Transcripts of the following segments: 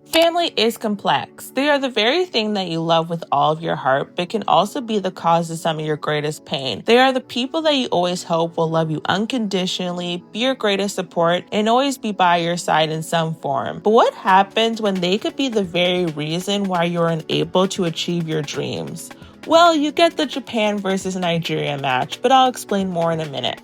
Family is complex. They are the very thing that you love with all of your heart, but can also be the cause of some of your greatest pain. They are the people that you always hope will love you unconditionally, be your greatest support, and always be by your side in some form. But what happens when they could be the very reason why you're unable to achieve your dreams? Well, you get the Japan versus Nigeria match, but I'll explain more in a minute.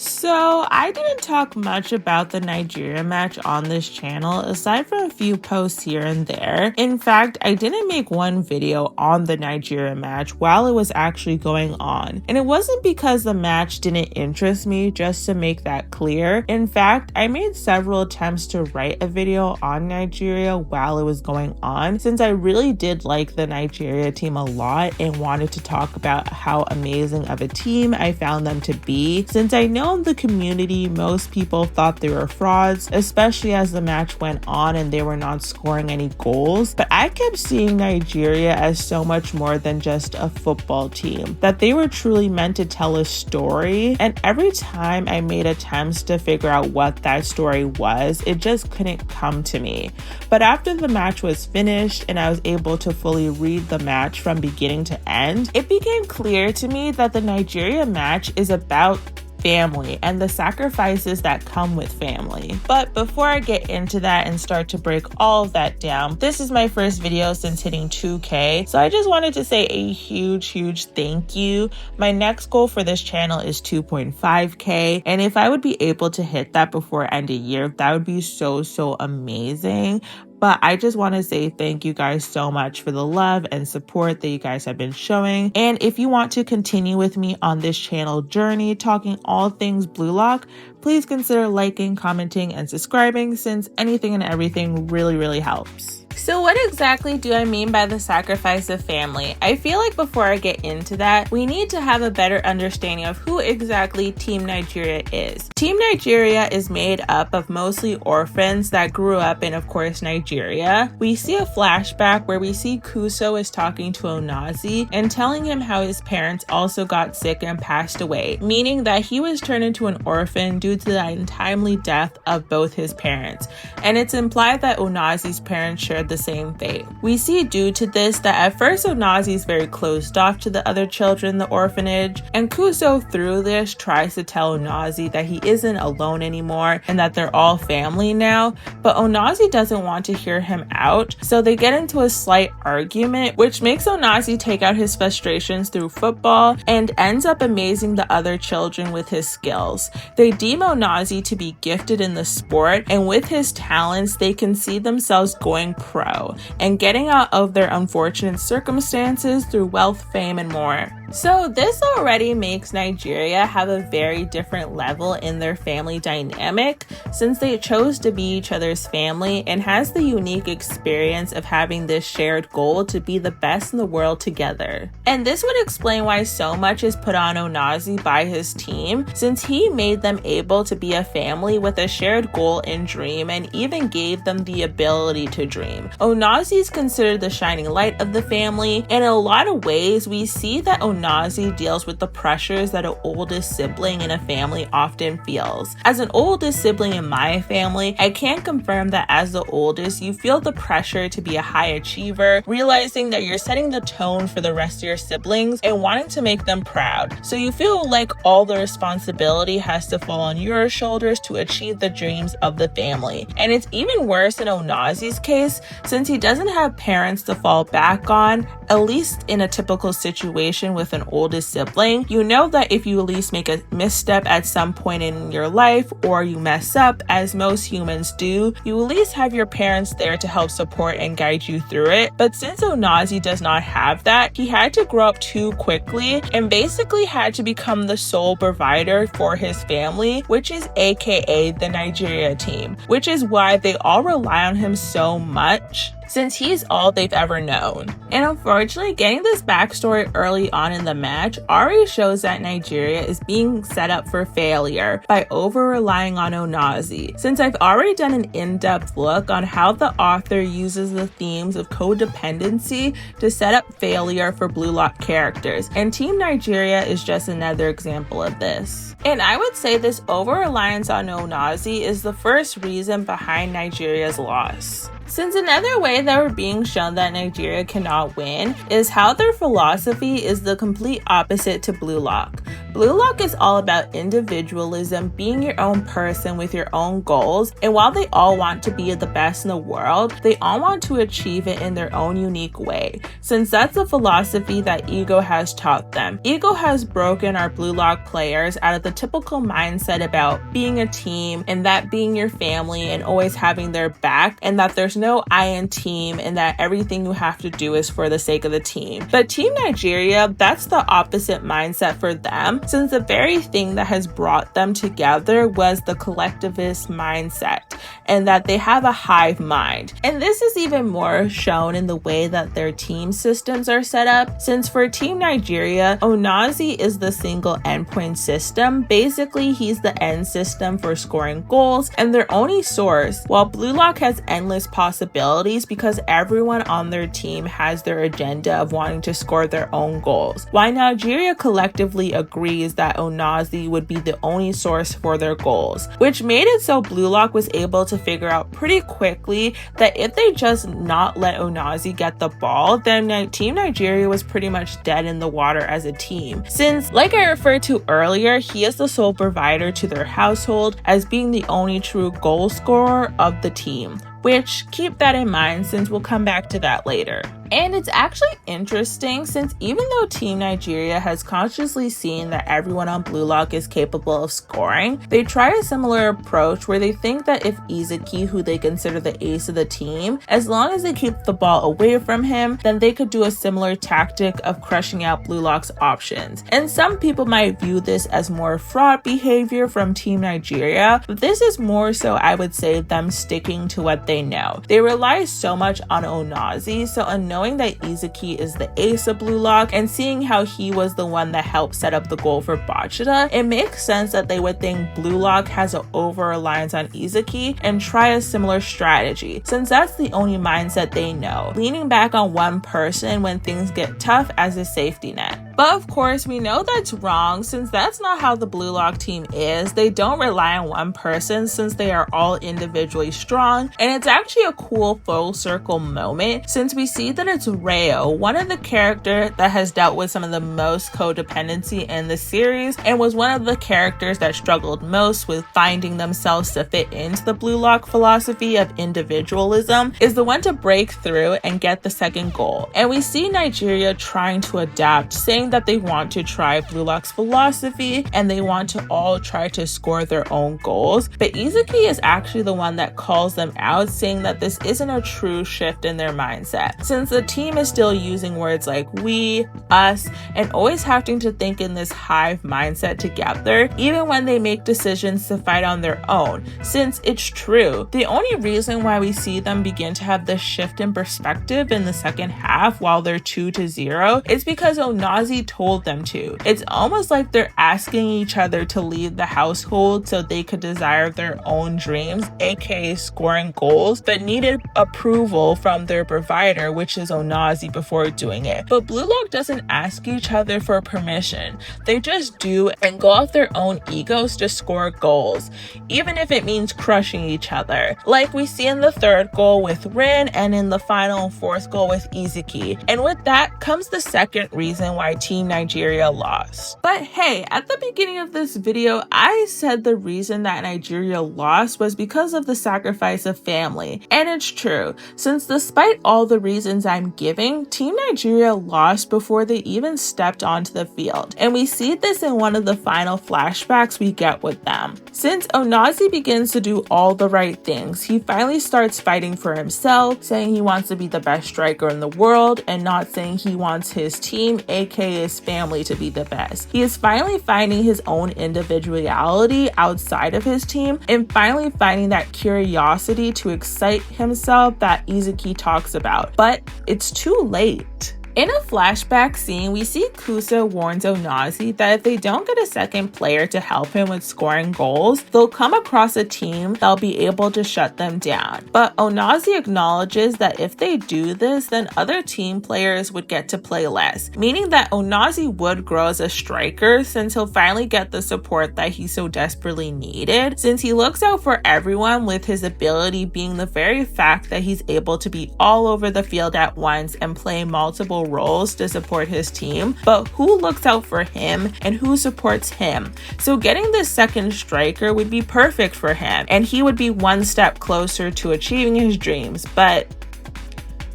So, I didn't talk much about the Nigeria match on this channel, aside from a few posts here and there. In fact, I didn't make one video on the Nigeria match while it was actually going on. And it wasn't because the match didn't interest me, just to make that clear. In fact, I made several attempts to write a video on Nigeria while it was going on, since I really did like the Nigeria team a lot and wanted to talk about how amazing of a team I found them to be. Since I know in the community, most people thought they were frauds, especially as the match went on and they were not scoring any goals. But I kept seeing Nigeria as so much more than just a football team, that they were truly meant to tell a story. And every time I made attempts to figure out what that story was, it just couldn't come to me. But after the match was finished and I was able to fully read the match from beginning to end, it became clear to me that the Nigeria match is about family and the sacrifices that come with family. But before I get into that and start to break all of that down, this is my first video since hitting 2K, so I just wanted to say a huge thank you. My next goal for this channel is 2.5K, and if I would be able to hit that before end of year, that would be so amazing. But I just want to say thank you guys so much for the love and support that you guys have been showing. And if you want to continue with me on this channel journey, talking all things Blue Lock, please consider liking, commenting, and subscribing, since anything and everything really helps. So what exactly do I mean by the sacrifice of family? I feel like before I get into that, we need to have a better understanding of who exactly Team Nigeria is. Team Nigeria is made up of mostly orphans that grew up in, of course, Nigeria. We see a flashback where we see Kuso is talking to Onazi and telling him how his parents also got sick and passed away, meaning that he was turned into an orphan due to the untimely death of both his parents. And it's implied that Onazi's parents shared the same fate. We see due to this that at first Onazi is very closed off to the other children in the orphanage, and Kuso through this tries to tell Onazi that he isn't alone anymore and that they're all family now, but Onazi doesn't want to hear him out, so they get into a slight argument, which makes Onazi take out his frustrations through football and ends up amazing the other children with his skills. They deem Onazi to be gifted in the sport, and with his talents they can see themselves going pro and getting out of their unfortunate circumstances through wealth, fame, and more. So this already makes Nigeria have a very different level in their family dynamic, since they chose to be each other's family and has the unique experience of having this shared goal to be the best in the world together. And this would explain why so much is put on Onazi by his team, since he made them able to be a family with a shared goal and dream, and even gave them the ability to dream. Onazi is considered the shining light of the family, and in a lot of ways we see that Onazi deals with the pressures that an oldest sibling in a family often feels. As an oldest sibling in my family, I can confirm that as the oldest, you feel the pressure to be a high achiever, realizing that you're setting the tone for the rest of your siblings and wanting to make them proud. So you feel like all the responsibility has to fall on your shoulders to achieve the dreams of the family. And it's even worse in Onazi's case, since he doesn't have parents to fall back on, at least in a typical situation with an oldest sibling. You know that if you at least make a misstep at some point in your life, or you mess up, as most humans do, you at least have your parents there to help support and guide you through it. But since Onazi does not have that, he had to grow up too quickly and basically had to become the sole provider for his family, which is aka the Nigeria team, which is why they all rely on him so much. since he's all they've ever known. And unfortunately, getting this backstory early on in the match already shows that Nigeria is being set up for failure by over-relying on Onazi, since I've already done an in-depth look on how the author uses the themes of codependency to set up failure for Blue Lock characters, and Team Nigeria is just another example of this. And I would say this over-reliance on Onazi is the first reason behind Nigeria's loss. Since another way that we're being shown that Nigeria cannot win is how their philosophy is the complete opposite to Blue Lock. Blue Lock is all about individualism, being your own person with your own goals, and while they all want to be the best in the world, they all want to achieve it in their own unique way, since that's the philosophy that Ego has taught them. Ego has broken our Blue Lock players out of the typical mindset about being a team and that being your family and always having their back, and that there's no I in team and that everything you have to do is for the sake of the team. But Team Nigeria, that's the opposite mindset for them, since the very thing that has brought them together was the collectivist mindset, and that they have a hive mind. And this is even more shown in the way that their team systems are set up, since for Team Nigeria, Onazi is the single endpoint system. Basically, he's the end system for scoring goals and their only source, while Blue Lock has endless possibilities because everyone on their team has their agenda of wanting to score their own goals, while Nigeria collectively agrees that Onazi would be the only source for their goals, which made it so Blue Lock was able to figure out pretty quickly that if they just not let Onazi get the ball, then Team Nigeria was pretty much dead in the water as a team, since, like I referred to earlier, he is the sole provider to their household as being the only true goal scorer of the team. Which, keep that in mind since we'll come back to that later. And it's actually interesting since even though Team Nigeria has consciously seen that everyone on Blue Lock is capable of scoring, they try a similar approach where they think that if Isagi, who they consider the ace of the team, as long as they keep the ball away from him, then they could do a similar tactic of crushing out Blue Lock's options. And some people might view this as more fraud behavior from Team Nigeria, but this is more so, I would say, them sticking to what they know. They rely so much on Onazi, so knowing that Isagi is the ace of Blue Lock and seeing how he was the one that helped set up the goal for Bachira, it makes sense that they would think Blue Lock has an over-reliance on Isagi and try a similar strategy, since that's the only mindset they know, leaning back on one person when things get tough as a safety net. But of course, we know that's wrong since that's not how the Blue Lock team is. They don't rely on one person since they are all individually strong, and it's actually a cool full circle moment since we see that it's Ryo, one of the characters that has dealt with some of the most codependency in the series and was one of the characters that struggled most with finding themselves to fit into the Blue Lock philosophy of individualism, is the one to break through and get the second goal. And we see Nigeria trying to adapt, saying that they want to try Blue Lock's philosophy and they want to all try to score their own goals, but Isagi is actually the one that calls them out, saying that this isn't a true shift in their mindset, since the team is still using words like we, us, and always having to think in this hive mindset together, even when they make decisions to fight on their own, since it's true. The only reason why we see them begin to have this shift in perspective in the second half while they're 2-0 is because Onazi told them to. It's almost like they're asking each other to leave the household so they could desire their own dreams, aka scoring goals, but needed approval from their provider, which is Onazi, before doing it. But Blue Lock doesn't ask each other for permission. They just do and go off their own egos to score goals, even if it means crushing each other, like we see in the third goal with Rin and in the final fourth goal with Isagi. And with that comes the second reason why Team Nigeria lost. But hey, at the beginning of this video, I said the reason that Nigeria lost was because of the sacrifice of family. And it's true, since despite all the reasons I'm giving, Team Nigeria lost before they even stepped onto the field. And we see this in one of the final flashbacks we get with them. Since Onazi begins to do all the right things, he finally starts fighting for himself, saying he wants to be the best striker in the world and not saying he wants his team, aka play his family to be the best. He is finally finding his own individuality outside of his team and finally finding that curiosity to excite himself that Isagi talks about. But it's too late. In a flashback scene, we see Kusa warns Onazi that if they don't get a second player to help him with scoring goals, they'll come across a team that'll be able to shut them down. But Onazi acknowledges that if they do this, then other team players would get to play less, meaning that Onazi would grow as a striker since he'll finally get the support that he so desperately needed, since he looks out for everyone, with his ability being the very fact that he's able to be all over the field at once and play multiple roles to support his team. But who looks out for him and who supports him? So getting this second striker would be perfect for him, and he would be one step closer to achieving his dreams. But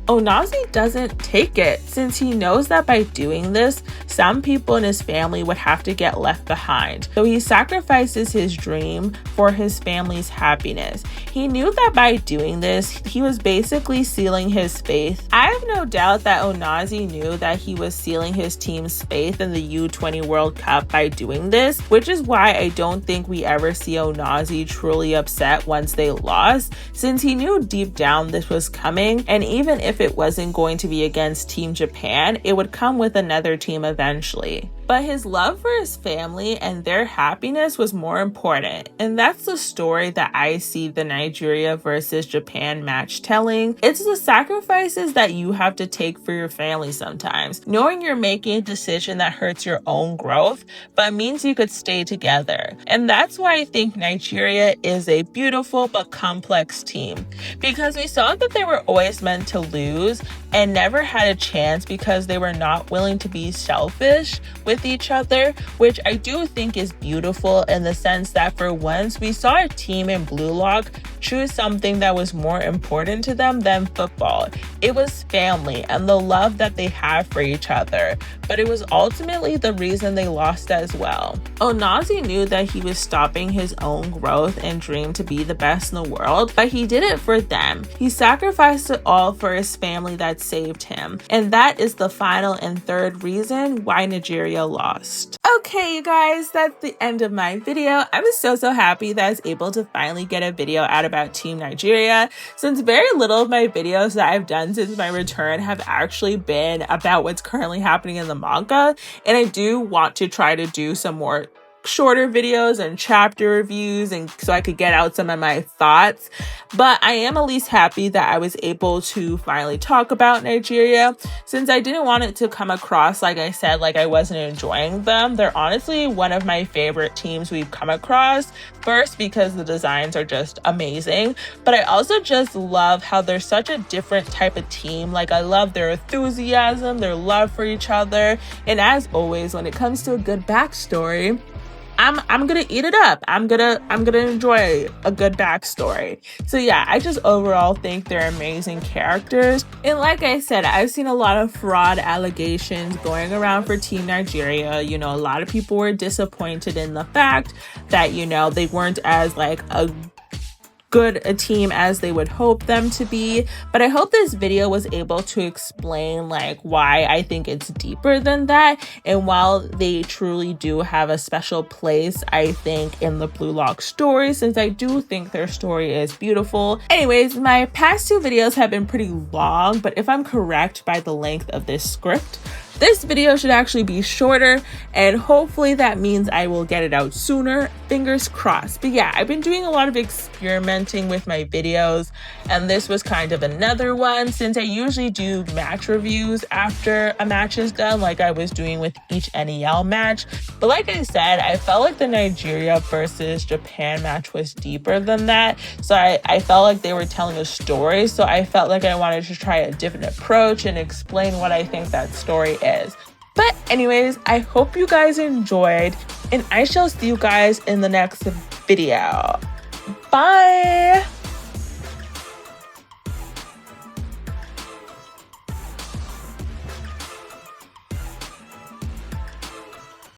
Onazi doesn't take it, since he knows that by doing this, some people in his family would have to get left behind. So he sacrifices his dream for his family's happiness. He knew that by doing this, he was basically sealing his faith. I have no doubt that Onazi knew that he was sealing his team's faith in the U20 World Cup by doing this, which is why I don't think we ever see Onazi truly upset once they lost, since he knew deep down this was coming, and even if it wasn't going to be against Team Japan, it would come with another team eventually. But his love for his family and their happiness was more important. And that's the story that I see the Nigeria versus Japan match telling. It's the sacrifices that you have to take for your family sometimes. Knowing you're making a decision that hurts your own growth, but means you could stay together. And that's why I think Nigeria is a beautiful but complex team. Because we saw that they were always meant to lose and never had a chance because they were not willing to be selfish with each other, which I do think is beautiful in the sense that for once we saw a team in Blue Lock choose something that was more important to them than football. It was family and the love that they have for each other, but it was ultimately the reason they lost as well. Onazi knew that he was stopping his own growth and dream to be the best in the world, but he did it for them. He sacrificed it all for his family that saved him, and that is the final and third reason why Nigeria lost. Okay, you guys, that's the end of my video. I was so happy that I was able to finally get a video out about Team Nigeria, since very little of my videos that I've done since my return have actually been about what's currently happening in the manga, and I do want to try to do some more shorter videos and chapter reviews, and so I could get out some of my thoughts. But I am at least happy that I was able to finally talk about Nigeria, since I didn't want it to come across, like I said, like I wasn't enjoying them. They're honestly one of my favorite teams we've come across. First, because the designs are just amazing, but I also just love how they're such a different type of team. Like, I love their enthusiasm, their love for each other, and as always, when it comes to a good backstory, I'm gonna eat it up. I'm gonna enjoy a good backstory. So yeah, I just overall think they're amazing characters. And like I said, I've seen a lot of fraud allegations going around for Team Nigeria. You know, a lot of people were disappointed in the fact that, you know, they weren't as like a good a team as they would hope them to be. But I hope this video was able to explain like why I think it's deeper than that, and while they truly do have a special place, I think, in the Blue Lock story, since I do think their story is beautiful. Anyways, my past two videos have been pretty long, but if I'm correct by the length of this script, this video should actually be shorter, and hopefully that means I will get it out sooner. Fingers crossed. But yeah, I've been doing a lot of experimenting with my videos, and this was kind of another one, since I usually do match reviews after a match is done, like I was doing with each NEL match. But like I said, I felt like the Nigeria versus Japan match was deeper than that. So I felt like they were telling a story. So I felt like I wanted to try a different approach and explain what I think that story is. But anyways, I hope you guys enjoyed, and I shall see you guys in the next video. Bye!